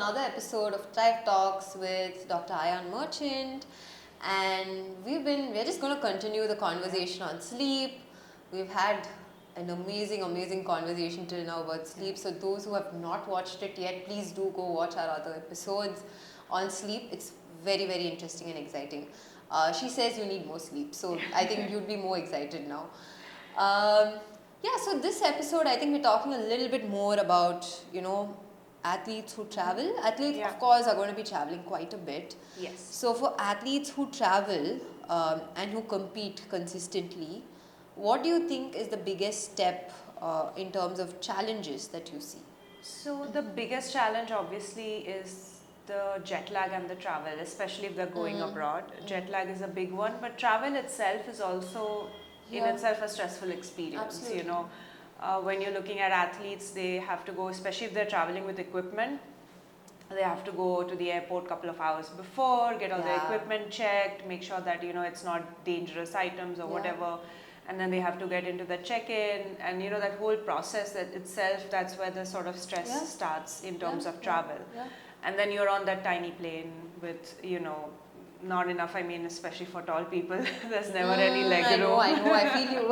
another episode of Tribe Talks with Dr. Ayan Merchant, and we're just going to continue the conversation on sleep. We've had an amazing conversation till now about sleep. So those who have not watched it yet, please do go watch our other episodes on sleep. It's very interesting and exciting. She says you need more sleep, so I think you'd be more excited now. Yeah, so this episode, I think we're talking a little bit more about, athletes who travel. Athletes, of course, are going to be traveling quite a bit. Yes. So for athletes who travel and who compete consistently, what do you think is the biggest step in terms of challenges that you see? So the biggest challenge obviously is the jet lag and the travel, especially if they're going abroad. Jet lag is a big one, but travel itself is also in itself a stressful experience. Absolutely. When you're looking at athletes, they have to go, especially if they're traveling with equipment, they have to go to the airport a couple of hours before, get all the equipment checked, make sure that it's not dangerous items or whatever, and then they have to get into the check-in, and that whole process that itself, that's where the sort of stress starts in terms of travel. And then you're on that tiny plane with not enough, especially for tall people. There's never any leg room. I know, I feel you.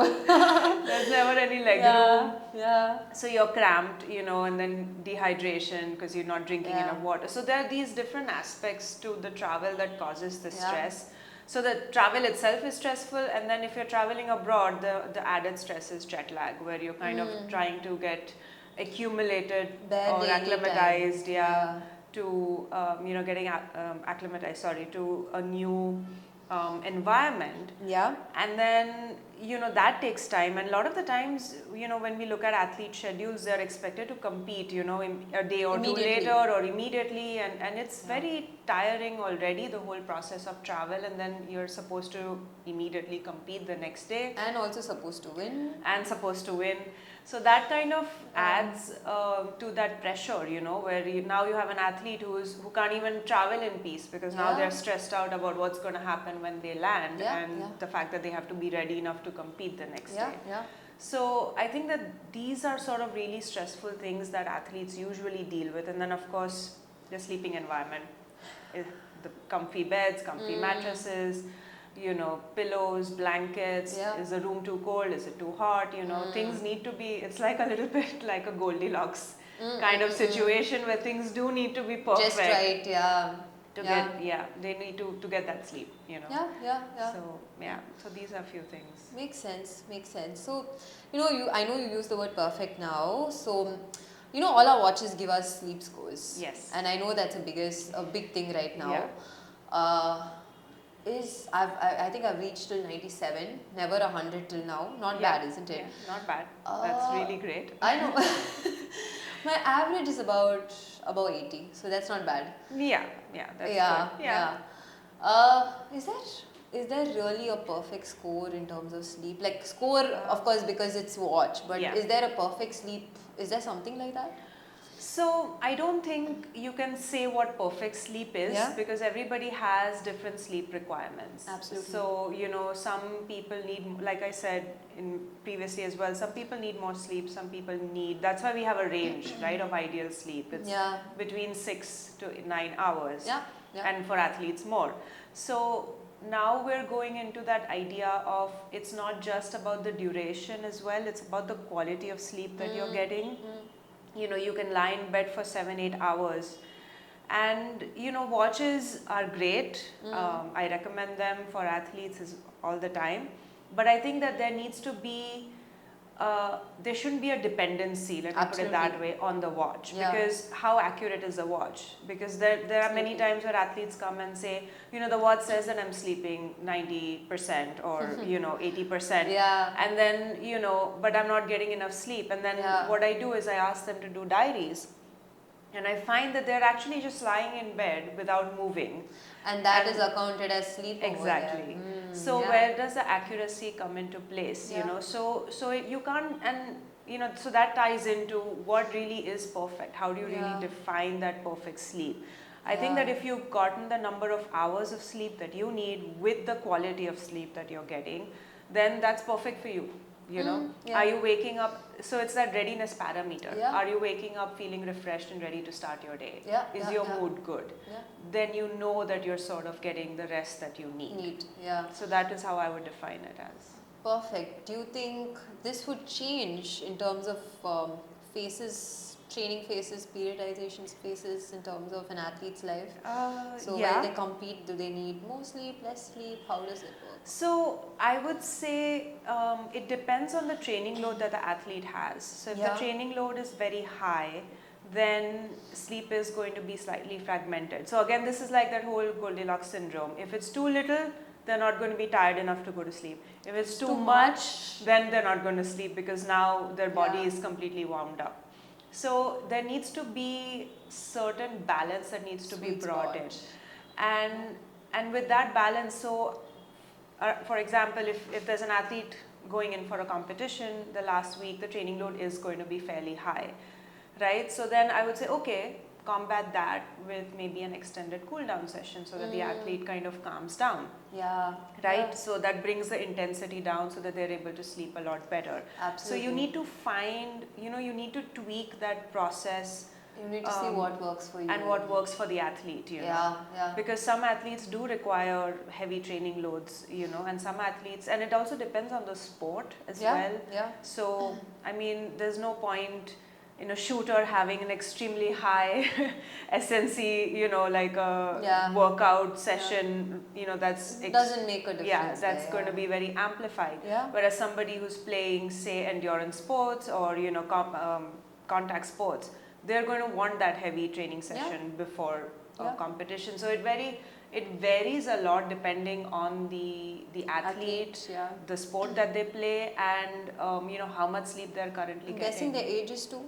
There's never any leg room. Yeah. So you're cramped, and then dehydration because you're not drinking enough water. So there are these different aspects to the travel that causes the stress. So the travel itself is stressful, and then if you're traveling abroad, the added stress is jet lag, where you're kind of trying to get accumulated or acclimatized, to getting acclimatized, to a new environment. And then that takes time, and a lot of the times when we look at athlete schedules, they're expected to compete in a day or two later or immediately, and it's very tiring already, the whole process of travel, and then you're supposed to immediately compete the next day and also supposed to win. So that kind of adds to that pressure, where now you have an athlete who can't even travel in peace because now they're stressed out about what's going to happen when they land, and the fact that they have to be ready enough to compete the next day. So I think that these are sort of really stressful things that athletes usually deal with. And then of course the sleeping environment, the comfy beds, comfy mattresses, pillows, blankets. Is the room too cold? Is it too hot? Things need to be, it's like a little bit like a Goldilocks kind of situation where things do need to be perfect. Just right, They need to get that sleep, So these are a few things. Makes sense. So, I know you use the word perfect now. So, all our watches give us sleep scores. Yes. And I know that's a big thing right now. I think I've reached till 97, never 100 till now. Not bad, isn't it? Yeah, not bad. That's really great. I know. My average is about 80, so that's not bad. Yeah, that's good. Is there really a perfect score in terms of sleep? Like score, of course, because it's watch, but is there a perfect sleep? Is there something like that? So I don't think you can say what perfect sleep is because everybody has different sleep requirements. Absolutely. So, some people need, like I said previously as well, some people need more sleep, some people need, that's why we have a range, right, of ideal sleep. It's between 6 to 9 hours. And for athletes more. So now we're going into that idea of it's not just about the duration as well, it's about the quality of sleep that you're getting. You can lie in bed for 7-8 hours, and watches are great. I recommend them for athletes all the time, but I think that there needs to be there shouldn't be a dependency, let me put it that way, on the watch, because how accurate is the watch? Because there are many times where athletes come and say, the watch says that I'm sleeping 90% or 80%, and then but I'm not getting enough sleep, and then what I do is I ask them to do diaries, and I find that they're actually just lying in bed without moving. And that is accounted as sleep. Exactly. So where does the accuracy come into place? So you can't, and so that ties into what really is perfect. How do you really define that perfect sleep? I think that if you've gotten the number of hours of sleep that you need with the quality of sleep that you're getting, then that's perfect for you. You know, are you waking up? So it's that readiness parameter. Are you waking up feeling refreshed and ready to start your day? Is your mood good? Then you know that you're sort of getting the rest that you need. So that is how I would define it as. Perfect. Do you think this would change in terms of training phases, periodization phases in terms of an athlete's life? So when they compete, do they need more sleep, less sleep? How does it work? So I would say it depends on the training load that the athlete has. So if the training load is very high, then sleep is going to be slightly fragmented. So again, this is like that whole Goldilocks syndrome. If it's too little, they're not going to be tired enough to go to sleep. If it's too much, then they're not going to sleep because now their body is completely warmed up. So there needs to be certain balance that needs to be brought in. And with that balance, so for example, if there's an athlete going in for a competition, the last week the training load is going to be fairly high, right? So then I would say, okay, combat that with maybe an extended cool down session so that the athlete kind of calms down. Right? So that brings the intensity down so that they're able to sleep a lot better. Absolutely. So you need to find, you need to tweak that process. You need to see what works for you. And what works for the athlete, you know. Because some athletes do require heavy training loads, and some athletes, and it also depends on the sport as well. So, I mean, there's no point in a shooter having an extremely high SNC, like a workout session, that's... doesn't make a difference. That's going to be very amplified. Whereas somebody who's playing, say, endurance sports or, contact sports, they're going to want that heavy training session before a competition. So it varies a lot depending on the athlete, the sport that they play, and how much sleep they're currently getting. I'm guessing their ages too?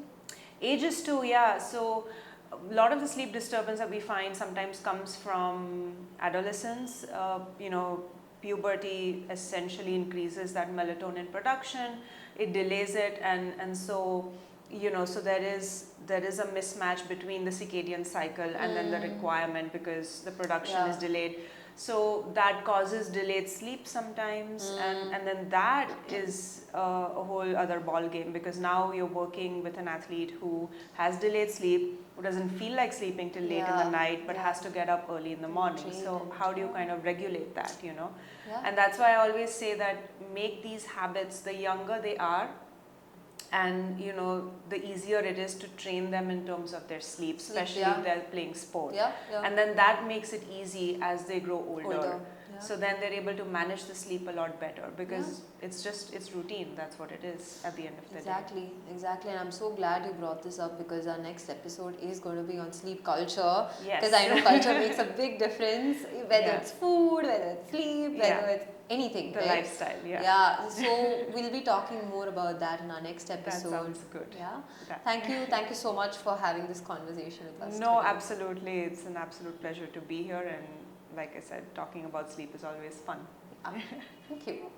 Ages too, So a lot of the sleep disturbance that we find sometimes comes from adolescence. Puberty essentially increases that melatonin production. It delays it, and so so there is a mismatch between the circadian cycle and then the requirement because the production is delayed. So that causes delayed sleep sometimes, and then that is a whole other ball game because now you're working with an athlete who has delayed sleep, who doesn't feel like sleeping till late in the night but has to get up early in the morning. So how do you kind of regulate that, And that's why I always say that make these habits the younger they are, and the easier it is to train them in terms of their sleep, especially if they're playing sport. And then that makes it easy as they grow older. So then they're able to manage the sleep a lot better because it's routine. That's what it is at the end of the day. Exactly. And I'm so glad you brought this up because our next episode is going to be on sleep culture. Because I know culture makes a big difference, whether it's food, whether it's sleep, whether it's anything. The lifestyle, So we'll be talking more about that in our next episode. That sounds good. Thank you so much for having this conversation with us. No, absolutely. It's an absolute pleasure to be here, and like I said, talking about sleep is always fun. Thank you.